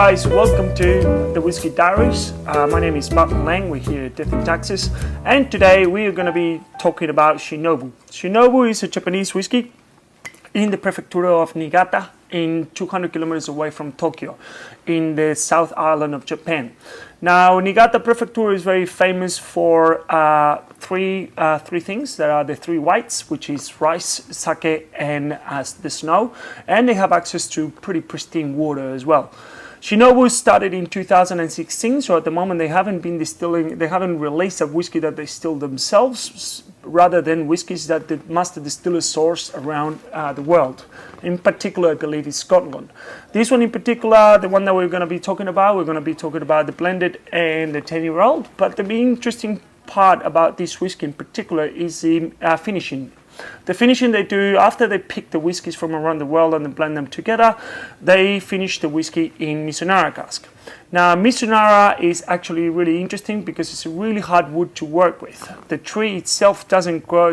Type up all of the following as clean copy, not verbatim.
guys, welcome to the Whiskey Diaries. My name is Martin Lang, we're here at Death in Texas, and today we are going to be talking about Shinobu. Shinobu is a Japanese whiskey in the prefecture of Niigata, in 200 kilometers away from Tokyo, in the South Island of Japan. Now, Niigata Prefecture is very famous for three things. There are the three whites, which is rice, sake, and the snow, and they have access to pretty pristine water as well. Shinobu started in 2016, so at the moment they haven't been distilling, they haven't released a whiskey that they still themselves, rather than whiskeys that the master distillers source around the world. In particular, I believe is Scotland. This one in particular, the one that we're going to be talking about the blended and the 10-year-old. But the main interesting part about this whiskey in particular is the finishing. The finishing they do after they pick the whiskies from around the world and they blend them together, they finish the whiskey in Mizunara cask. Now, Mizunara is actually really interesting because it's a really hard wood to work with. The tree itself doesn't grow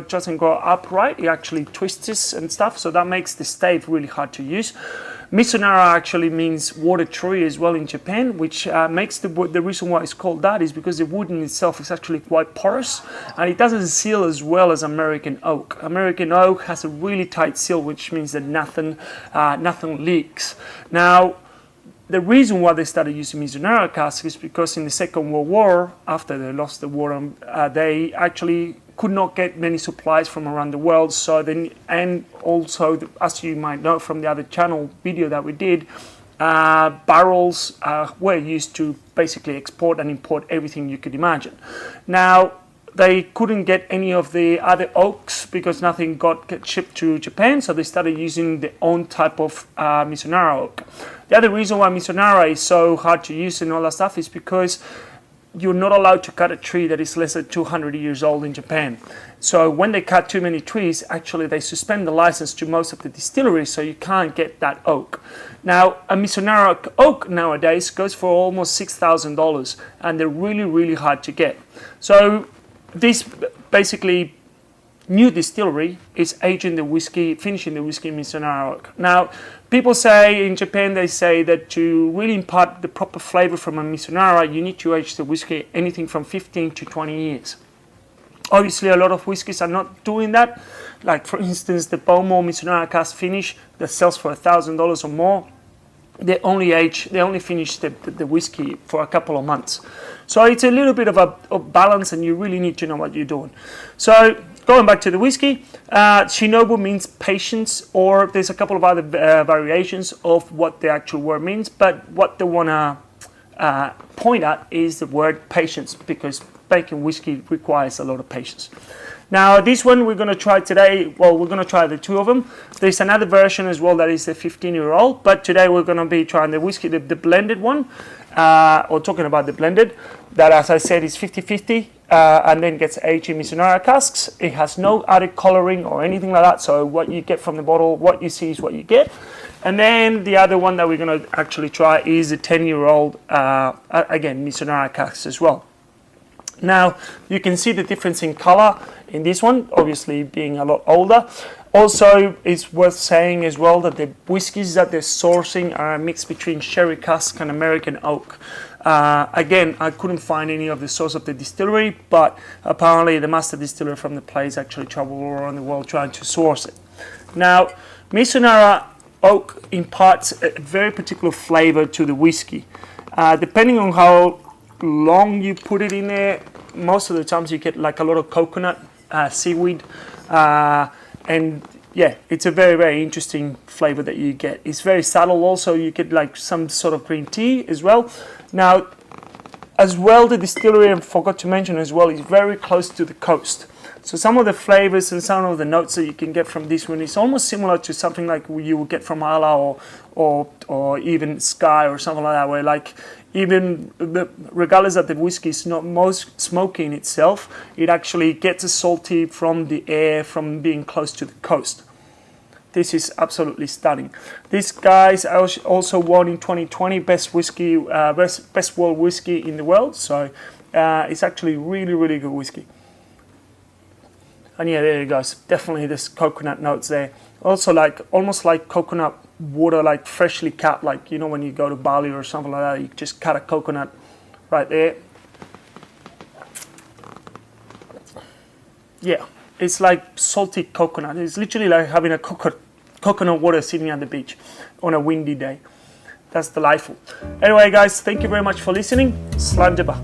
upright; it actually twists and stuff, so that makes the stave really hard to use. Mizunara actually means water tree as well in Japan, which makes the reason why it's called that is because the wood in itself is actually quite porous and it doesn't seal as well as American oak. American oak has a really tight seal, which means that nothing leaks. Now, the reason why they started using Mizunara casks is because in the Second World War, after they lost the war, they actually could not get many supplies from around the world. So then, and also, as you might know from the other channel video that we did, barrels were used to basically export and import everything you could imagine. Now, they couldn't get any of the other oaks because nothing got shipped to Japan, so they started using their own type of Mizunara oak. The other reason why Mizunara is so hard to use and all that stuff is because you're not allowed to cut a tree that is less than 200 years old in Japan. So when they cut too many trees, actually they suspend the license to most of the distilleries, so you can't get that oak. Now, a Mizunara oak nowadays goes for almost $6,000, and they're really, really hard to get. So this basically new distillery is aging the whiskey, finishing the whiskey in Mizunara oak. Now, people say in Japan, they say that to really impart the proper flavor from a Mizunara, you need to age the whiskey anything from 15 to 20 years. Obviously, a lot of whiskeys are not doing that. Like, for instance, the Bowmore Mizunara cask finish that sells for $1,000 or more, they only finish the whiskey for a couple of months. So it's a little bit of a balance, and you really need to know what you're doing. So going back to the whiskey, Shinobu means patience, or there's a couple of other variations of what the actual word means, but what they want to point at is the word patience, because making whiskey requires a lot of patience. Now, this one we're going to try today, well, we're going to try the two of them. There's another version as well that is the 15-year-old, but today we're going to be trying the whiskey, the blended one, or talking about the blended, that, as I said, is 50-50, and then gets aged in Mizunara casks. It has no added coloring or anything like that, so what you get from the bottle, what you see is what you get. And then the other one that we're going to actually try is a 10-year-old, again, Mizunara casks as well. Now, you can see the difference in color in this one, obviously being a lot older. Also, it's worth saying as well that the whiskies that they're sourcing are a mix between sherry cask and American oak. Again, I couldn't find any of the source of the distillery, but apparently the master distiller from the place actually traveled all around the world trying to source it. Now, Mizunara oak imparts a very particular flavor to the whiskey. Depending on how long you put it in there, most of the times you get like a lot of coconut, seaweed, and yeah, it's a very, very interesting flavor that you get. It's very subtle also. You get like some sort of green tea as well. Now, as well, the distillery, I forgot to mention as well, is very close to the coast. So some of the flavors and some of the notes that you can get from this one is almost similar to something like you would get from Ala or even Sky or something like that, where like even regardless that the whiskey is not most smoky in itself, it actually gets a salty from the air from being close to the coast. This is absolutely stunning. This guy's also won in 2020 best world whiskey in the world. So it's actually really, really good whiskey. And yeah, there it goes. Definitely there's coconut notes there. Also like almost like coconut water, like freshly cut, like you know when you go to Bali or something like that, you just cut a coconut right there. Yeah, it's like salty coconut. It's literally like having a coconut water sitting at the beach on a windy day. That's delightful. Anyway guys, thank you very much for listening. Slanjaba.